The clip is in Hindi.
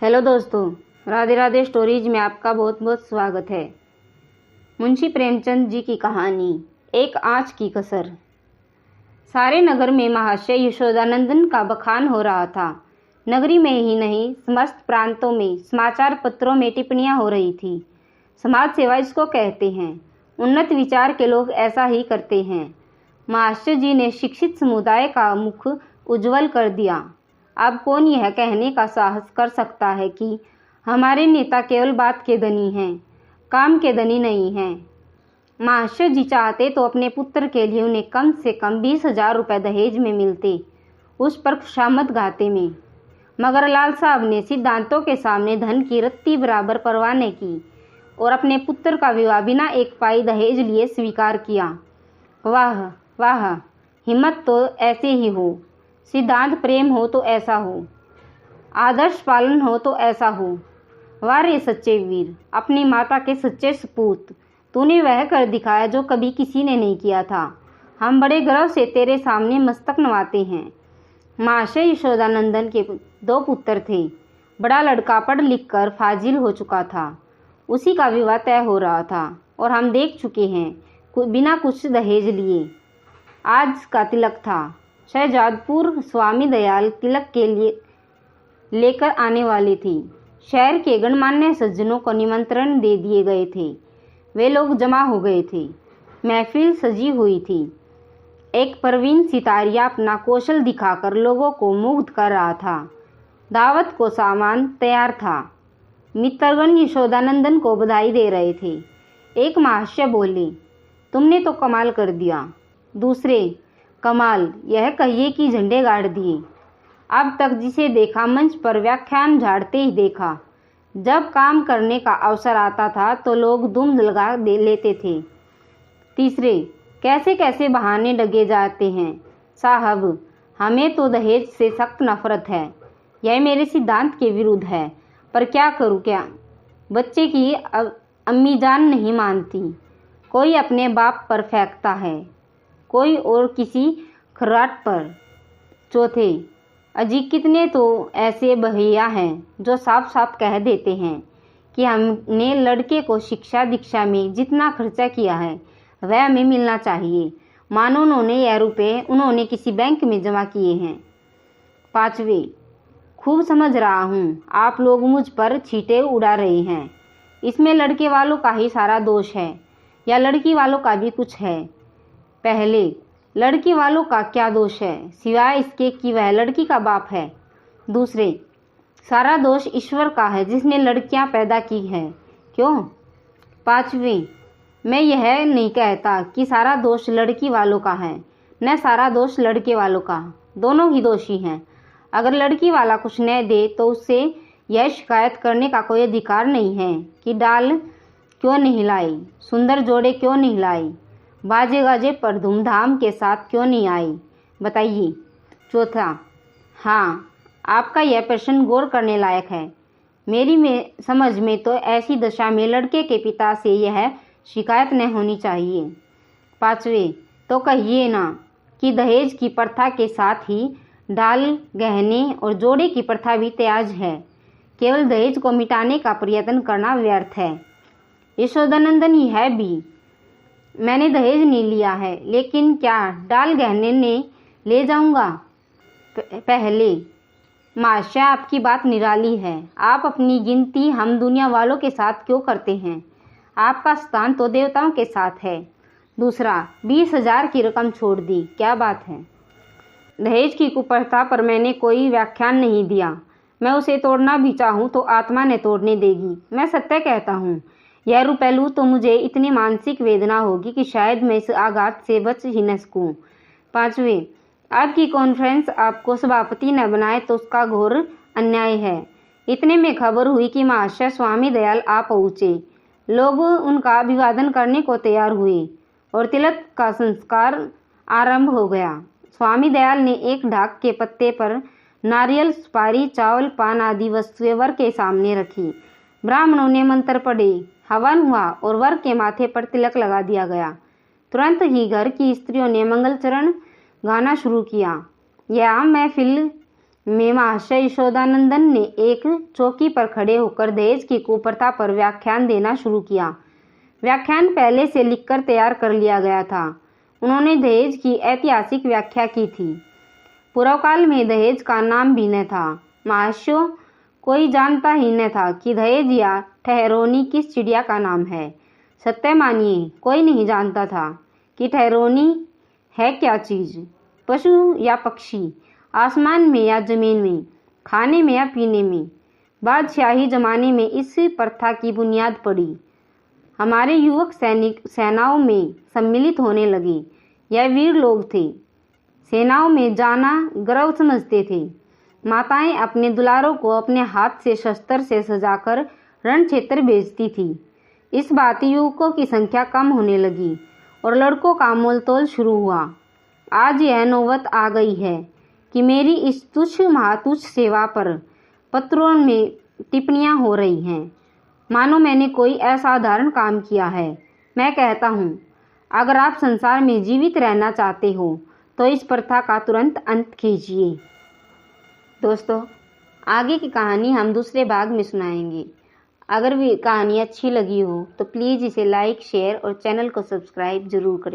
हेलो दोस्तों, राधे राधे स्टोरीज में आपका बहुत बहुत स्वागत है। मुंशी प्रेमचंद जी की कहानी एक आँच की कसर। सारे नगर में महाशय यशोदानंदन का बखान हो रहा था। नगरी में ही नहीं, समस्त प्रांतों में समाचार पत्रों में टिप्पणियां हो रही थी। समाज सेवा इसको कहते हैं। उन्नत विचार के लोग ऐसा ही करते हैं। महाशय जी ने शिक्षित समुदाय का मुख उज्जवल कर दिया। अब कौन यह कहने का साहस कर सकता है कि हमारे नेता केवल बात के धनी हैं, काम के धनी नहीं हैं। महाशय जी चाहते तो अपने पुत्र के लिए उन्हें कम से कम 20,000 रुपये दहेज में मिलते, उस पर खुशामद गाते में। मगर लाल साहब ने सिद्धांतों के सामने धन की रत्ती बराबर परवाह नहीं की और अपने पुत्र का विवाह बिना एक पाई दहेज लिए स्वीकार किया। वाह वाह, हिम्मत तो ऐसे ही हो, सिद्धांत प्रेम हो तो ऐसा हो, आदर्श पालन हो तो ऐसा हो। वाह रे सच्चे वीर, अपनी माता के सच्चे सपूत, तूने वह कर दिखाया जो कभी किसी ने नहीं किया था। हम बड़े गर्व से तेरे सामने मस्तक नवाते हैं। महाशय यशोदानंदन के 2 पुत्र थे। बड़ा लड़का पढ़ लिख कर फाजिल हो चुका था, उसी का विवाह तय हो रहा था और हम देख चुके हैं बिना कुछ दहेज लिए। आज का तिलक था। शहजादपुर स्वामी दयाल तिलक के लिए लेकर आने वाली थी। शहर के गणमान्य सज्जनों को निमंत्रण दे दिए गए थे। वे लोग जमा हो गए थे। महफिल सजी हुई थी। एक प्रवीण सितारिया अपना कौशल दिखाकर लोगों को मुग्ध कर रहा था। दावत को सामान तैयार था। मित्रगण यशोदानंदन को बधाई दे रहे थे। एक महाशय बोले, तुमने तो कमाल कर दिया। दूसरे, कमाल यह कहिए कि झंडे गाड़ दिए। अब तक जिसे देखा मंच पर व्याख्यान झाड़ते ही देखा। जब काम करने का अवसर आता था तो लोग दुम लगा लेते थे। तीसरे, कैसे कैसे बहाने लगे जाते हैं। साहब, हमें तो दहेज से सख्त नफरत है। यह मेरे सिद्धांत के विरुद्ध है, पर क्या करूं क्या। बच्चे की अम्मी जान नहीं मानती। कोई अपने बाप पर फेंकता है, कोई और किसी खर्राट पर। चौथे, अजी कितने तो ऐसे भैया हैं जो साफ साफ कह देते हैं कि हमने लड़के को शिक्षा दीक्षा में जितना खर्चा किया है वह हमें मिलना चाहिए, मानो उन्होंने यह रुपये उन्होंने किसी बैंक में जमा किए हैं। पांचवे, खूब समझ रहा हूँ आप लोग मुझ पर छींटे उड़ा रहे हैं। इसमें लड़के वालों का ही सारा दोष है या लड़की वालों का भी कुछ है। पहले, लड़की वालों का क्या दोष है सिवाय इसके कि वह लड़की का बाप है। दूसरे, सारा दोष ईश्वर का है जिसने लड़कियां पैदा की हैं। क्यों? पांचवें, मैं यह नहीं कहता कि सारा दोष लड़की वालों का है, न सारा दोष लड़के वालों का। दोनों ही दोषी हैं। अगर लड़की वाला कुछ न दे तो उससे यह शिकायत करने का कोई अधिकार नहीं है कि डाल क्यों नहीं लाई, सुंदर जोड़े क्यों नहीं लाई, बाजे गाजे पर धूमधाम के साथ क्यों नहीं आई, बताइए। चौथा, हाँ, आपका यह प्रश्न गौर करने लायक है। मेरी समझ में तो ऐसी दशा में लड़के के पिता से यह शिकायत न होनी चाहिए। पांचवें, तो कहिए ना कि दहेज की प्रथा के साथ ही डाल, गहने और जोड़े की प्रथा भी त्याज है। केवल दहेज को मिटाने का प्रयत्न करना व्यर्थ है। यशोदानंदन यह भी, मैंने दहेज नहीं लिया है, लेकिन क्या डाल गहने ने ले जाऊंगा। पहले, महाशय आपकी बात निराली है। आप अपनी गिनती हम दुनिया वालों के साथ क्यों करते हैं? आपका स्थान तो देवताओं के साथ है। दूसरा, 20,000 की रकम छोड़ दी, क्या बात है। दहेज की कुप्रथा पर मैंने कोई व्याख्यान नहीं दिया। मैं उसे तोड़ना भी चाहूँ तो आत्मा ने तोड़ने देगी। मैं सत्य कहता हूँ, यह रुपये लूँ तो मुझे इतनी मानसिक वेदना होगी कि शायद मैं इस आघात से बच ही न सकूँ। पांचवें, आपकी कॉन्फ्रेंस आपको सभापति न बनाए तो उसका घोर अन्याय है। इतने में खबर हुई कि महाशय स्वामी दयाल आ पहुँचे। लोग उनका अभिवादन करने को तैयार हुए और तिलक का संस्कार आरंभ हो गया। स्वामी दयाल ने एक ढाक के पत्ते पर नारियल, सुपारी, चावल, पान आदि वस्तुएं वर के सामने रखी। ब्राह्मणों ने मंत्र पढ़े, हवन हुआ और वर के माथे पर तिलक लगा दिया गया। तुरंत ही घर की स्त्रियों ने मंगलचरण गाना शुरू किया। यह महफिल में महाशय यशोदानंदन ने एक चौकी पर खड़े होकर दहेज की कुप्रथा पर व्याख्यान देना शुरू किया। व्याख्यान पहले से लिखकर तैयार कर लिया गया था। उन्होंने दहेज की ऐतिहासिक व्याख्या की थी। पूर्व काल में दहेज का नाम भी न था। महाशयों, कोई जानता ही न था कि दहेज या ठहरोनी किस चिड़िया का नाम है। सत्य मानिए, कोई नहीं जानता था कि ठहरोनी है क्या चीज़, पशु या पक्षी, आसमान में या जमीन में, खाने में या पीने में। बादशाही जमाने में इस प्रथा की बुनियाद पड़ी। हमारे युवक सैनिक सेनाओं में सम्मिलित होने लगे। यह वीर लोग थे। सेनाओं में जाना गर्व समझते थे। माताएं अपने दुलारों को अपने हाथ से शस्त्र से सजाकर रण क्षेत्र भेजती थी। इस बात युवकों की संख्या कम होने लगी और लड़कों का मोलतोल शुरू हुआ। आज यह नौबत आ गई है कि मेरी इस तुच्छ महातुच्छ सेवा पर पत्रों में टिप्पणियां हो रही हैं, मानो मैंने कोई असाधारण काम किया है। मैं कहता हूँ, अगर आप संसार में जीवित रहना चाहते हो तो इस प्रथा का तुरंत अंत कीजिए। दोस्तों, आगे की कहानी हम दूसरे भाग में सुनाएंगे। अगर भी कहानी अच्छी लगी हो तो प्लीज़ इसे लाइक, शेयर और चैनल को सब्सक्राइब जरूर करें।